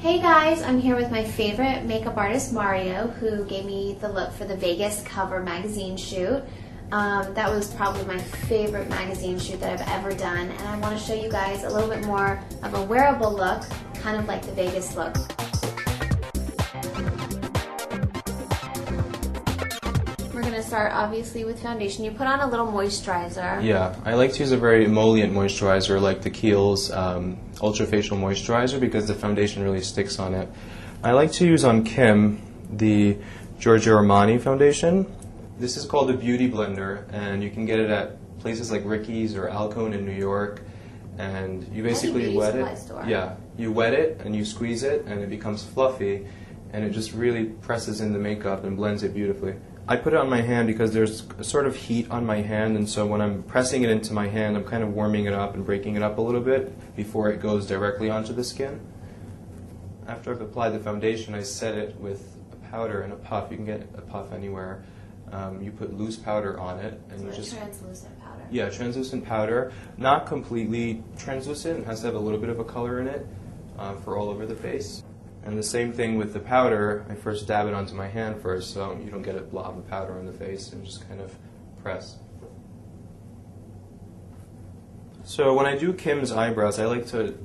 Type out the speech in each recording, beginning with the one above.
Hey guys, I'm here with my favorite makeup artist, Mario, who gave me the look for the Vegas cover magazine shoot. That was probably my favorite magazine shoot that I've ever done, and I want to show you guys a little bit more of a wearable look, kind of like the Vegas look. We're going to start obviously with foundation. You put on a little moisturizer. Yeah, I like to use a very emollient moisturizer like the Kiehl's Ultra Facial Moisturizer because the foundation really sticks on it. I like to use on Kim the Giorgio Armani foundation. This is called a Beauty Blender, and you can get it at places like Ricky's or Alcone in New York. And you basically wet it. Yeah, you wet it and you squeeze it, and it becomes fluffy, and it just really presses in the makeup and blends it beautifully. I put it on my hand because there's a sort of heat on my hand, and so when I'm pressing it into my hand, I'm kind of warming it up and breaking it up a little bit before it goes directly onto the skin. After I've applied the foundation, I set it with a powder and a puff. You can get a puff anywhere. You put loose powder on it, and so you just translucent powder. Yeah, translucent powder, not completely translucent. It has to have a little bit of a color in it for all over the face. And the same thing with the powder. I first dab it onto my hand first, so you don't get a blob of powder on the face, and just kind of press. So when I do Kim's eyebrows, I like to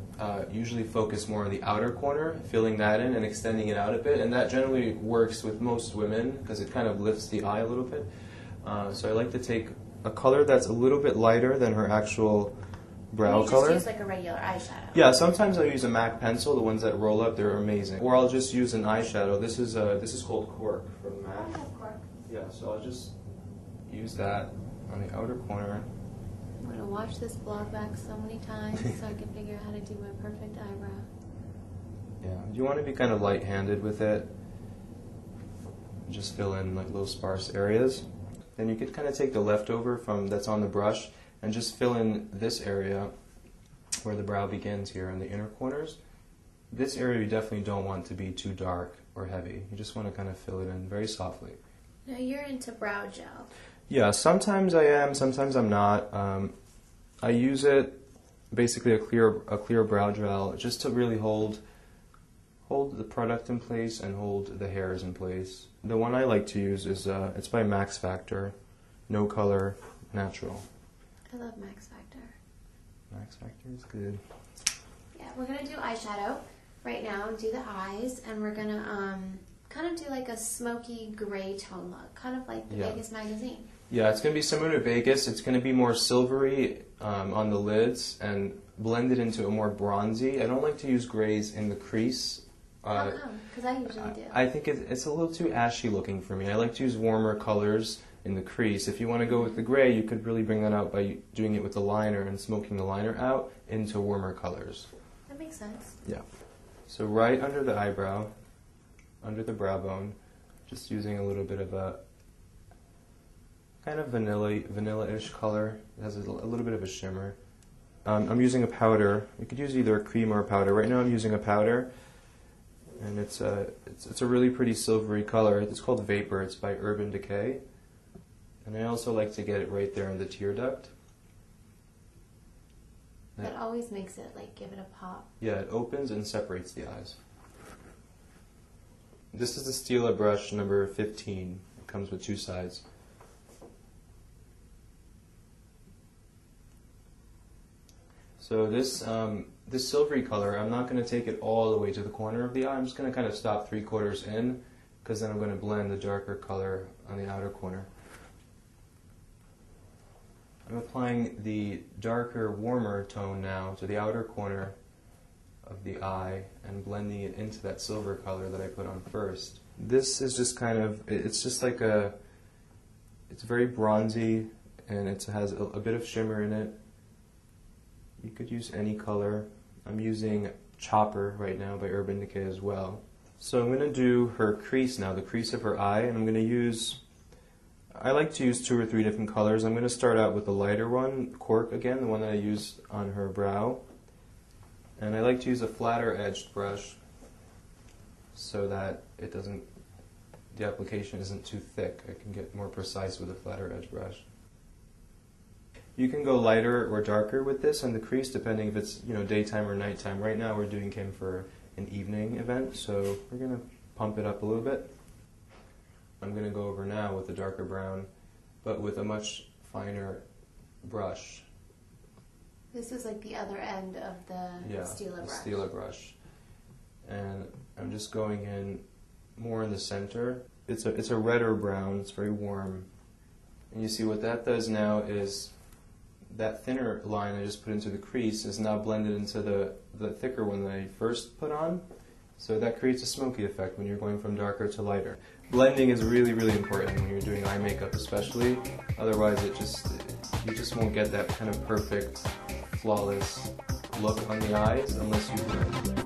usually focus more on the outer corner, filling that in and extending it out a bit, and that generally works with most women because it kind of lifts the eye a little bit. So I like to take a color that's a little bit lighter than her actual brow color. You just use like a regular eyeshadow. Yeah, sometimes I use a MAC pencil, the ones that roll up, they're amazing. Or I'll just use an eyeshadow. This is called Cork from MAC. I have Cork. Yeah, so I'll just use that on the outer corner. I'm going to watch this vlog back so many times so I can figure out how to do my perfect eyebrow. Yeah, you want to be kind of light-handed with it. Just fill in like little sparse areas. Then you could kind of take the leftover from that's on the brush and just fill in this area where the brow begins here in the inner corners. This area you definitely don't want to be too dark or heavy. You just want to kind of fill it in very softly. Now you're into brow gel. Yeah, sometimes I am, sometimes I'm not. I use it, basically a clear brow gel, just to really hold the product in place and hold the hairs in place. The one I like to use is it's by Max Factor, No Color, Natural. I love Max Factor. Max Factor is good. Yeah, we're going to do eyeshadow right now, do the eyes, and we're going to kind of do like a smoky gray tone look, kind of like the Vegas magazine. Yeah, it's going to be similar to Vegas. It's going to be more silvery on the lids and blended into a more bronzy. I don't like to use grays in the crease. How come? Because I usually do. I think it's a little too ashy looking for me. I like to use warmer colors in the crease. If you want to go with the gray, you could really bring that out by doing it with the liner and smoking the liner out into warmer colors. That makes sense. Yeah. So right under the eyebrow, under the brow bone, just using a little bit of a kind of vanilla-ish color. It has a little bit of a shimmer. I'm using a powder. You could use either a cream or a powder. Right now I'm using a powder, and it's a really pretty silvery color. It's called Vapor. It's by Urban Decay. And I also like to get it right there in the tear duct. That always makes it like give it a pop. Yeah, it opens and separates the eyes. This is the Stila brush number 15. It comes with two sides. So this silvery color, I'm not going to take it all the way to the corner of the eye. I'm just going to kind of stop 3/4 in, because then I'm going to blend the darker color on the outer corner. I'm applying the darker, warmer tone now to the outer corner of the eye and blending it into that silver color that I put on first. This is just kind of, it's just like it's very bronzy, and it has a bit of shimmer in it. You could use any color. I'm using Chopper right now by Urban Decay as well. So I'm going to do her crease now, the crease of her eye, and I'm going to use, I like to use 2 or 3 different colors. I'm going to start out with the lighter one, Cork again, the one that I used on her brow. And I like to use a flatter edged brush so that it doesn't, the application isn't too thick. I can get more precise with a flatter edge brush. You can go lighter or darker with this on the crease depending if it's daytime or nighttime. Right now we're doing Kim for an evening event, so we're going to pump it up a little bit. I'm going to go over now with a darker brown, but with a much finer brush. This is like the other end of the Stila brush. The Stila brush. And I'm just going in more in the center. It's a redder brown, it's very warm. And you see what that does now is that thinner line I just put into the crease is now blended into the thicker one that I first put on. So that creates a smoky effect when you're going from darker to lighter. Blending is really, really important when you're doing eye makeup especially. Otherwise you just won't get that kind of perfect, flawless look on the eyes unless you blend.